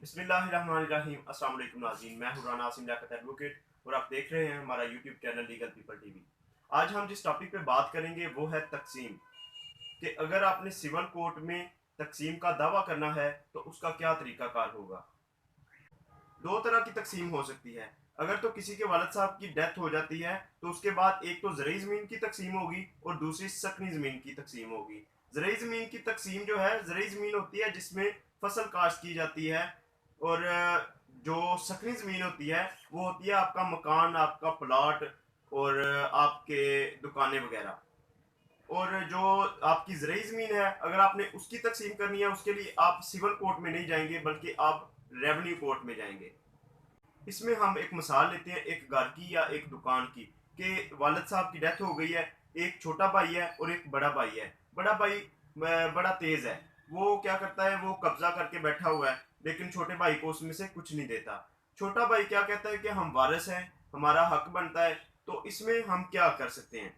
बिस्मिल्लाहिर्रहमानिर्रहीम। अस्सलाम वालेकुम नाज़रीन, मैं हूं राना आसिम लियाकत एडवोकेट और आप देख रहे हैं हमारा YouTube channel legal people TV. आज हम जिस टॉपिक पे बात करेंगे वो है तकसीम, कि अगर आपने सिविल कोर्ट में तकसीम का दावा करना है तो उसका क्या तरीकाकार होगा। दो तरह की तकसीम हो सकती है। अगर तो किसी के वालिद साहब की डेथ हो जाती है तो उसके बाद एक तो ज़रई ज़मीन की तकसीम होगी और दूसरी सकनी ज़मीन की तकसीम होगी। ज़रई ज़मीन की तकसीम जो है, ज़रई ज़मीन होती है जिसमें फसल काश्त की जाती है, और जो सकनी ज़मीन होती है वो होती है आपका मकान, आपका प्लाट और आपके दुकानें वगैरह। और जो आपकी ज़रई ज़मीन है, अगर आपने उसकी तकसीम करनी है उसके लिए आप सिविल कोर्ट में नहीं जाएंगे बल्कि आप रेवेन्यू कोर्ट में जाएंगे। इसमें हम एक मिसाल लेते हैं एक घर की या एक दुकान की, कि वालिद साहब की डेथ हो गई है, एक छोटा भाई है और एक बड़ा भाई है। बड़ा भाई बड़ा तेज है, वो क्या करता है, वो कब्जा करके बैठा हुआ है लेकिन छोटे भाई को उसमें से कुछ नहीं देता। छोटा भाई क्या कहता है कि हम वारिस हैं, हमारा हक बनता है। तो इसमें हम क्या कर सकते हैं।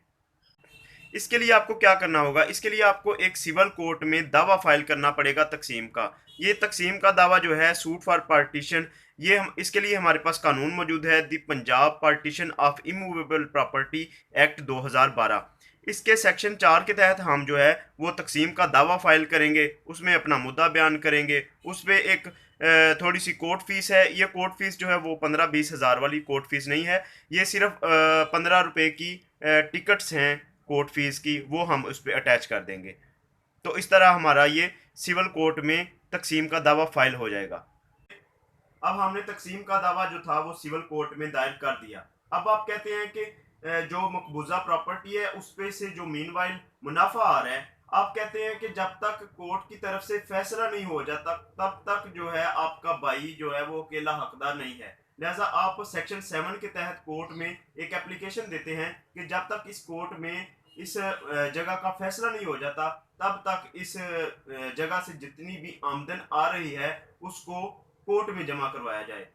इसके लिए आपको क्या करना होगा, इसके लिए आपको एक सिविल कोर्ट में दावा फाइल करना पड़ेगा तकसीम का। ये तकसीम का दावा जो है, सूट फॉर पार्टीशन, ये हम इसके लिए हमारे पास कानून मौजूद है, the Punjab partition of immovable property act 2012। इसके सेक्शन 4 के तहत हम जो है वो तकसीम का दावा फाइल करेंगे, उसमें अपना मुद्दा बयान करेंगे। उस पर एक थोड़ी सी कोर्ट फीस है। ये कोर्ट फीस जो है वो 15-20 हज़ार वाली कोर्ट फीस नहीं है, ये सिर्फ 15 रुपए की टिकट्स हैं कोर्ट फीस की, वो हम उस पर अटैच कर देंगे। तो इस तरह हमारा ये सिविल कोर्ट में तकसीम का दावा फाइल हो जाएगा। अब हमने तकसीम का दावा जो था वो सिविल कोर्ट में दायर कर दिया। अब आप कहते हैं कि जो मकबूजा प्रॉपर्टी है उस पे से जो मीनवाइल मुनाफा आ रहा है, आप कहते हैं कि जब तक कोर्ट की तरफ से फैसला नहीं हो जाता तब तक जो है आपका भाई जो है वो अकेला हकदार नहीं है। लिहाजा आप सेक्शन 7 के तहत कोर्ट में एक एप्लीकेशन देते हैं कि जब तक इस कोर्ट में इस जगह का फैसला नहीं हो जाता तब तक इस जगह से जितनी भी आमदन आ रही है उसको कोर्ट में जमा करवाया जाए।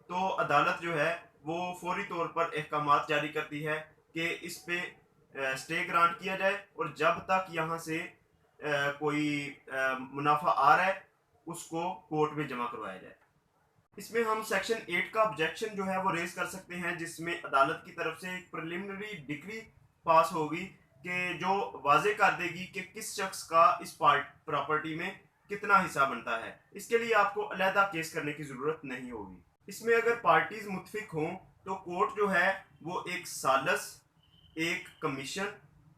तो अदालत जो है वो फौरी तौर पर अहकामात जारी करती है कि इस पे स्टे ग्रांट किया जाए, और जब तक यहाँ से कोई मुनाफा आ रहा है उसको कोर्ट में जमा करवाया जाए। इसमें हम सेक्शन 8 का ऑब्जेक्शन जो है वो रेज कर सकते हैं, जिसमें अदालत की तरफ से एक प्रिलिमिनरी डिक्री पास होगी कि जो वाजे कर देगी कि किस शख्स का इस पार्ट प्रॉपर्टी में कितना हिस्सा बनता है। इसके लिए आपको अलहदा केस करने की जरूरत नहीं होगी। इसमें अगर पार्टीज मुतफिक हों तो कोर्ट जो है वो एक सालस, एक कमीशन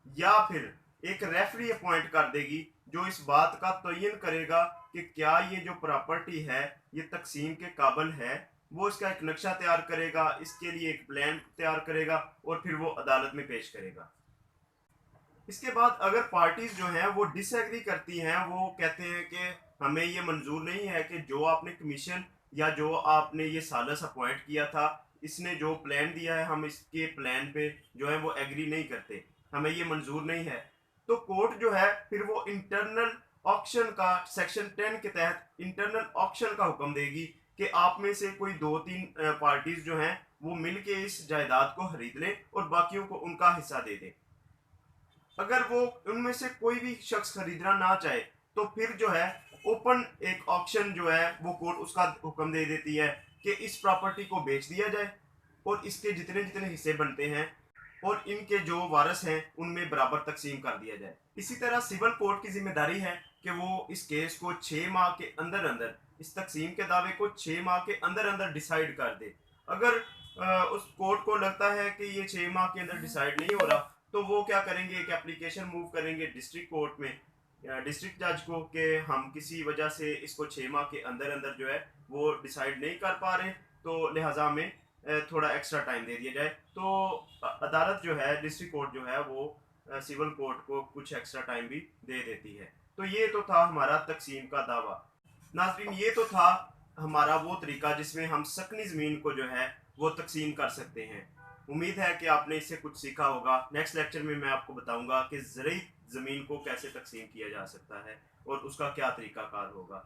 या फिर एक रेफरी अपॉइंट कर देगी जो इस बात का तयन करेगा कि क्या ये जो प्रॉपर्टी है ये तकसीम के काबिल है। वो इसका एक नक्शा तैयार करेगा, इसके लिए एक प्लान तैयार करेगा और फिर वो अदालत में पेश करेगा। इसके बाद अगर पार्टीज जो हैं वो डिसएग्री करती हैं, वो कहते हैं कि हमें ये मंजूर नहीं है कि जो आपने कमीशन या जो आपने ये सालस अपॉइंट किया था, इसने जो प्लान दिया है हम इसके प्लान पे जो है वो एग्री नहीं करते, हमें ये मंजूर नहीं है। तो कोर्ट जो है फिर वो इंटरनल ऑक्शन का सेक्शन 10 के तहत इंटरनल ऑक्शन का हुक्म देगी कि आप में से कोई 2-3 पार्टीज जो हैं वो मिलके इस जायदाद को खरीद लें और बाकियों को उनका हिस्सा दे दें। अगर वो उनमें से कोई भी शख्स खरीदना ना चाहे तो फिर जो है ओपन एक ऑक्शन जो है वो कोर्ट उसका हुक्म दे देती है कि इस प्रॉपर्टी को बेच दिया जाए और इसके जितने जितने हिस्से बनते हैं और इनके जो वारिस हैं उनमें बराबर तकसीम कर दिया जाए। इसी तरह सिविल कोर्ट की जिम्मेदारी है कि वो इस केस को 6 माह के अंदर अंदर, इस तकसीम के दावे को 6 माह के अंदर अंदर डिसाइड कर दे। अगर उस कोर्ट को लगता है कि ये 6 माह के अंदर डिसाइड नहीं हो रहा तो वो क्या करेंगे, एक एप्लीकेशन मूव करेंगे डिस्ट्रिक्ट कोर्ट में, डिस्ट्रिक्ट जज को, कि हम किसी वजह से इसको 6 माह के अंदर अंदर जो है वो डिसाइड नहीं कर पा रहे, तो लिहाजा में थोड़ा एक्स्ट्रा टाइम दे दिया जाए। तो अदालत जो है, डिस्ट्रिक्ट कोर्ट जो है वो सिविल कोर्ट को कुछ एक्स्ट्रा टाइम भी दे देती है। तो ये तो था हमारा तकसीम का दावा। नाज़रीन, ये तो था हमारा वो तरीका जिसमें हम सकनी ज़मीन को जो है वो तकसीम कर सकते हैं। उम्मीद है कि आपने इससे कुछ सीखा होगा। नेक्स्ट लेक्चर में मैं आपको बताऊंगा कि ज़रई ज़मीन को कैसे तकसीम किया जा सकता है और उसका क्या तरीकाकार होगा।